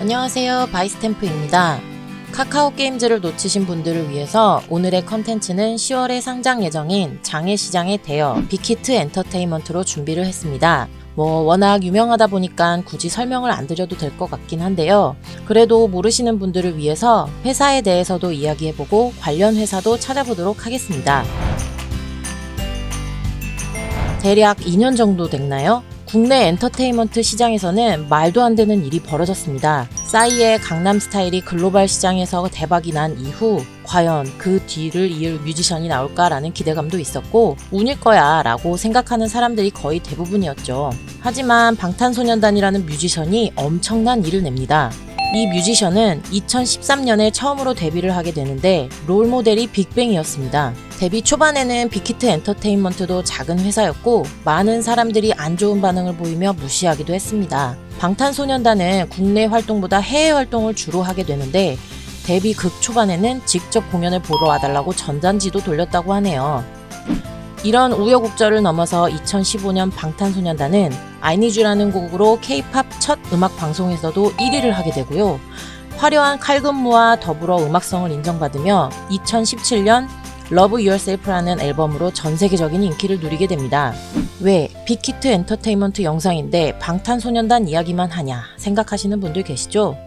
안녕하세요, 바이스탬프입니다. 카카오 게임즈를 놓치신 분들을 위해서 오늘의 컨텐츠는 10월에 상장 예정인 장외시장에 대여 빅히트 엔터테인먼트로 준비를 했습니다. 워낙 유명하다 보니까 굳이 설명을 안 드려도 될 것 같긴 한데요. 그래도 모르시는 분들을 위해서 회사에 대해서도 이야기해보고 관련 회사도 찾아보도록 하겠습니다. 대략 2년 정도 됐나요? 국내 엔터테인먼트 시장에서는 말도 안 되는 일이 벌어졌습니다. 싸이의 강남스타일이 글로벌 시장에서 대박이 난 이후 과연 그 뒤를 이을 뮤지션이 나올까라는 기대감도 있었고 운일 거야 라고 생각하는 사람들이 거의 대부분이었죠. 하지만 방탄소년단이라는 뮤지션이 엄청난 일을 냅니다. 이 뮤지션은 2013년에 처음으로 데뷔를 하게 되는데 롤모델이 빅뱅이었습니다. 데뷔 초반에는 빅히트 엔터테인먼트도 작은 회사였고 많은 사람들이 안 좋은 반응을 보이며 무시하기도 했습니다. 방탄소년단은 국내 활동보다 해외 활동을 주로 하게 되는데 데뷔 극 초반에는 직접 공연을 보러 와달라고 전단지도 돌렸다고 하네요. 이런 우여곡절을 넘어서 2015년 방탄소년단은 I Need You라는 곡으로 K-POP 첫 음악 방송에서도 1위를 하게 되고요. 화려한 칼군무와 더불어 음악성을 인정받으며 2017년 Love Yourself라는 앨범으로 전 세계적인 인기를 누리게 됩니다. 왜 빅히트 엔터테인먼트 영상인데 방탄소년단 이야기만 하냐 생각하시는 분들 계시죠?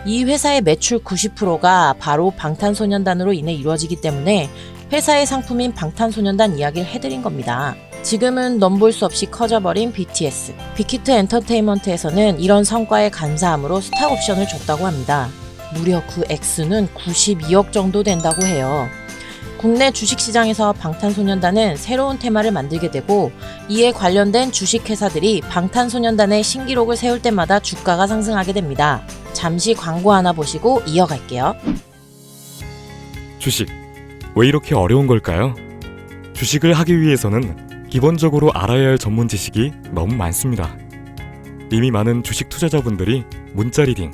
이 회사의 매출 90%가 바로 방탄소년단으로 인해 이루어지기 때문에 회사의 상품인 방탄소년단 이야기를 해드린 겁니다. 지금은 넘볼 수 없이 커져버린 BTS. 빅히트 엔터테인먼트에서는 이런 성과에 감사함으로 스탁 옵션을 줬다고 합니다. 무려 그 액수는 92억 정도 된다고 해요. 국내 주식시장에서 방탄소년단은 새로운 테마를 만들게 되고 이에 관련된 주식회사들이 방탄소년단의 신기록을 세울 때마다 주가가 상승하게 됩니다. 잠시 광고 하나 보시고 이어갈게요. 주식, 왜 이렇게 어려운 걸까요? 주식을 하기 위해서는 기본적으로 알아야 할 전문 지식이 너무 많습니다. 이미 많은 주식 투자자분들이 문자 리딩,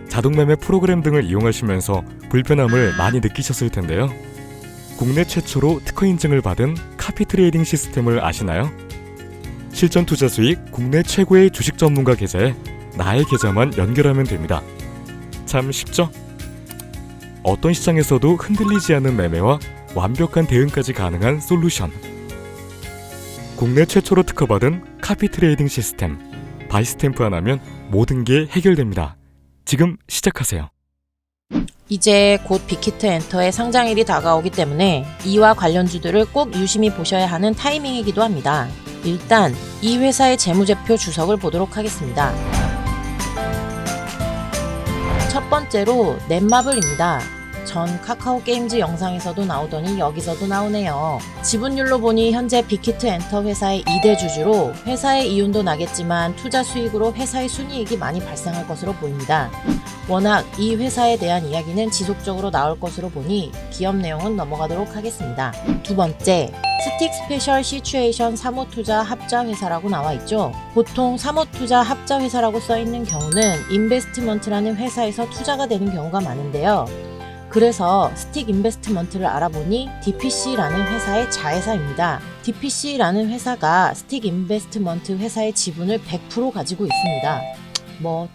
자동매매 프로그램 등을 이용하시면서 불편함을 많이 느끼셨을 텐데요. 국내 최초로 특허 인증을 받은 카피 트레이딩 시스템을 아시나요? 실전 투자 수익 국내 최고의 주식 전문가 계좌에 나의 계좌만 연결하면 됩니다. 참 쉽죠? 어떤 시장에서도 흔들리지 않는 매매와 완벽한 대응까지 가능한 솔루션. 국내 최초로 특허받은 카피 트레이딩 시스템 바이스탬프 하나면 모든 게 해결됩니다. 지금 시작하세요. 이제 곧 빅히트 엔터의 상장일이 다가오기 때문에 이와 관련주들을 꼭 유심히 보셔야 하는 타이밍이기도 합니다. 일단 이 회사의 재무제표 주석을 보도록 하겠습니다. 첫 번째로 넷마블입니다. 전 카카오 게임즈 영상에서도 나오더니 여기서도 나오네요. 지분율로 보니 현재 빅히트 엔터 회사의 2대 주주로 회사의 이윤도 나겠지만 투자 수익으로 회사의 순이익이 많이 발생할 것으로 보입니다. 워낙 이 회사에 대한 이야기는 지속적으로 나올 것으로 보니 기업 내용은 넘어가도록 하겠습니다. 두 번째, 스틱 스페셜 시츄에이션 사모투자 합자회사라고 나와있죠. 보통 사모투자 합자회사라고 써있는 경우는 인베스트먼트라는 회사에서 투자가 되는 경우가 많은데요. 그래서 스틱 인베스트먼트를 알아보니 DPC라는 회사의 자회사입니다. DPC라는 회사가 스틱 인베스트먼트 회사의 지분을 100% 가지고 있습니다.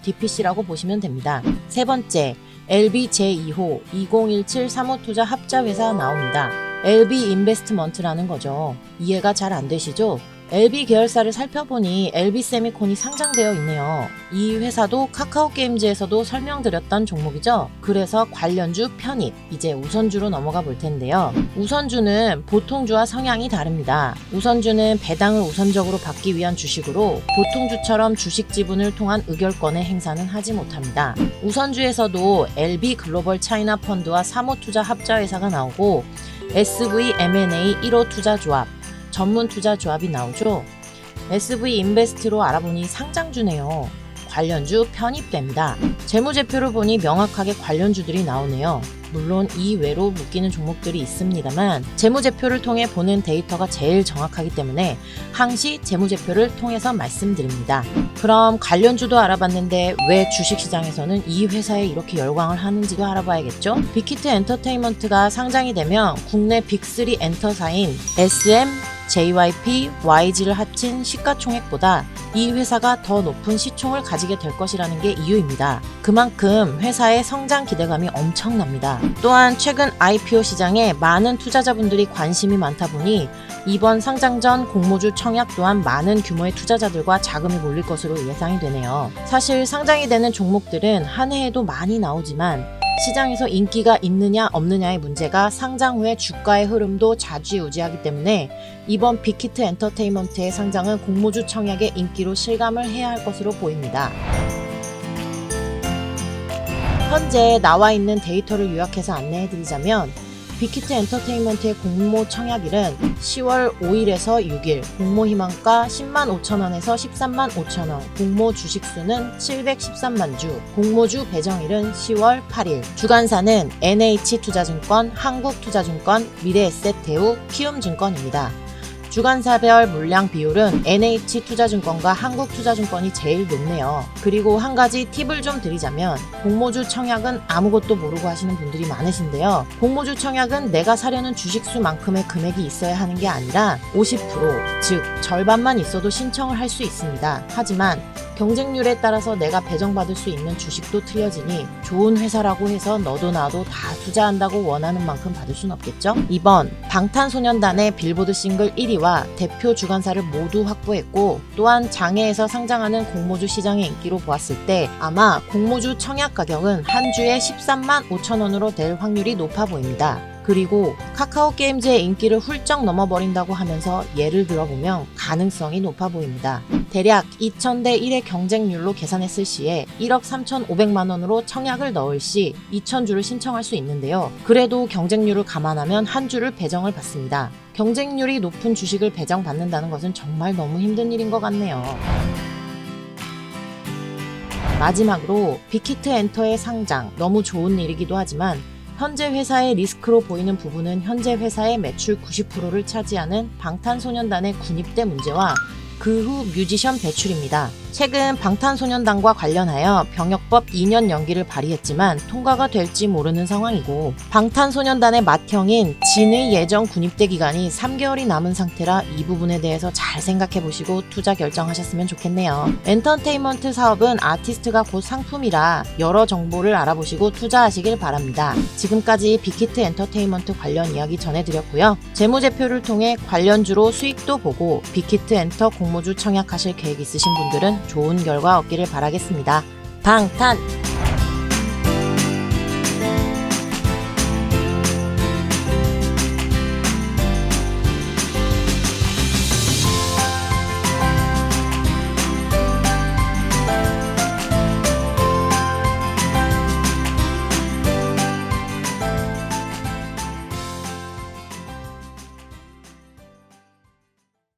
DPC라고 보시면 됩니다. 세 번째, LB 제2호 2017 사모투자 합자회사 나옵니다. LB 인베스트먼트라는 거죠. 이해가 잘 안 되시죠? LB 계열사를 살펴보니 LB 세미콘이 상장되어 있네요. 이 회사도 카카오 게임즈에서도 설명드렸던 종목이죠. 그래서 관련주 편입, 이제 우선주로 넘어가 볼 텐데요. 우선주는 보통주와 성향이 다릅니다. 우선주는 배당을 우선적으로 받기 위한 주식으로 보통주처럼 주식 지분을 통한 의결권의 행사는 하지 못합니다. 우선주에서도 LB 글로벌 차이나 펀드와 사모투자 합자회사가 나오고 SV M&A 1호 투자조합, 전문 투자 조합이 나오죠. SV 인베스트로 알아보니 상장주네요. 관련주 편입됩니다. 재무제표를 보니 명확하게 관련주들이 나오네요. 물론 이외로 묶이는 종목들이 있습니다만 재무제표를 통해 보는 데이터가 제일 정확하기 때문에 항시 재무제표를 통해서 말씀드립니다. 그럼 관련주도 알아봤는데 왜 주식시장에서는 이 회사에 이렇게 열광을 하는지도 알아봐야겠죠? 빅히트 엔터테인먼트가 상장이 되면 국내 빅3 엔터사인 SM, JYP, YG를 합친 시가총액보다 이 회사가 더 높은 시총을 가지게 될 것이라는 게 이유입니다. 그만큼 회사의 성장 기대감이 엄청납니다. 또한 최근 IPO 시장에 많은 투자자분들이 관심이 많다 보니 이번 상장 전 공모주 청약 또한 많은 규모의 투자자들과 자금이 몰릴 것으로 예상이 되네요. 사실 상장이 되는 종목들은 한 해에도 많이 나오지만 시장에서 인기가 있느냐 없느냐의 문제가 상장 후의 주가의 흐름도 좌지우지하기 때문에 이번 빅히트 엔터테인먼트의 상장은 공모주 청약의 인기로 실감을 해야 할 것으로 보입니다. 현재 나와 있는 데이터를 요약해서 안내해드리자면 빅히트 엔터테인먼트의 공모 청약일은 10월 5일에서 6일, 공모 희망가 10만 5천원에서 13만 5천원, 공모 주식수는 713만 주, 공모주 배정일은 10월 8일, 주관사는 NH투자증권, 한국투자증권, 미래에셋대우, 키움증권입니다. 주간사별 물량 비율은 NH투자증권과 한국투자증권이 제일 높네요. 그리고 한 가지 팁을 좀 드리자면 공모주 청약은 아무것도 모르고 하시는 분들이 많으신데요. 공모주 청약은 내가 사려는 주식수만큼의 금액이 있어야 하는 게 아니라 50%, 즉 절반만 있어도 신청을 할 수 있습니다. 하지만 경쟁률에 따라서 내가 배정받을 수 있는 주식도 틀려지니 좋은 회사라고 해서 너도 나도 다 투자한다고 원하는 만큼 받을 순 없겠죠? 이번 방탄소년단의 빌보드 싱글 1위와 대표 주간사를 모두 확보했고 또한 장외에서 상장하는 공모주 시장의 인기로 보았을 때 아마 공모주 청약 가격은 한 주에 13만 5천원으로 될 확률이 높아 보입니다. 그리고 카카오게임즈의 인기를 훌쩍 넘어버린다고 하면서 예를 들어보면 가능성이 높아 보입니다. 대략 2000대 1의 경쟁률로 계산했을 시에 1억 3,500만원으로 청약을 넣을 시 2000주를 신청할 수 있는데요. 그래도 경쟁률을 감안하면 한 주를 배정을 받습니다. 경쟁률이 높은 주식을 배정받는다는 것은 정말 너무 힘든 일인 것 같네요. 마지막으로 빅히트 엔터의 상장, 너무 좋은 일이기도 하지만 현재 회사의 리스크로 보이는 부분은 현재 회사의 매출 90%를 차지하는 방탄소년단의 군입대 문제와 그 후 뮤지션 배출입니다. 최근 방탄소년단과 관련하여 병역법 2년 연기를 발의했지만 통과가 될지 모르는 상황이고 방탄소년단의 맏형인 진의 예정 군입대 기간이 3개월이 남은 상태라 이 부분에 대해서 잘 생각해보시고 투자 결정하셨으면 좋겠네요. 엔터테인먼트 사업은 아티스트가 곧 상품이라 여러 정보를 알아보시고 투자하시길 바랍니다. 지금까지 빅히트 엔터테인먼트 관련 이야기 전해드렸고요. 재무제표를 통해 관련주로 수익도 보고 빅히트 엔터 공모주 청약하실 계획 있으신 분들은 좋은 결과 얻기를 바라겠습니다. 방탄!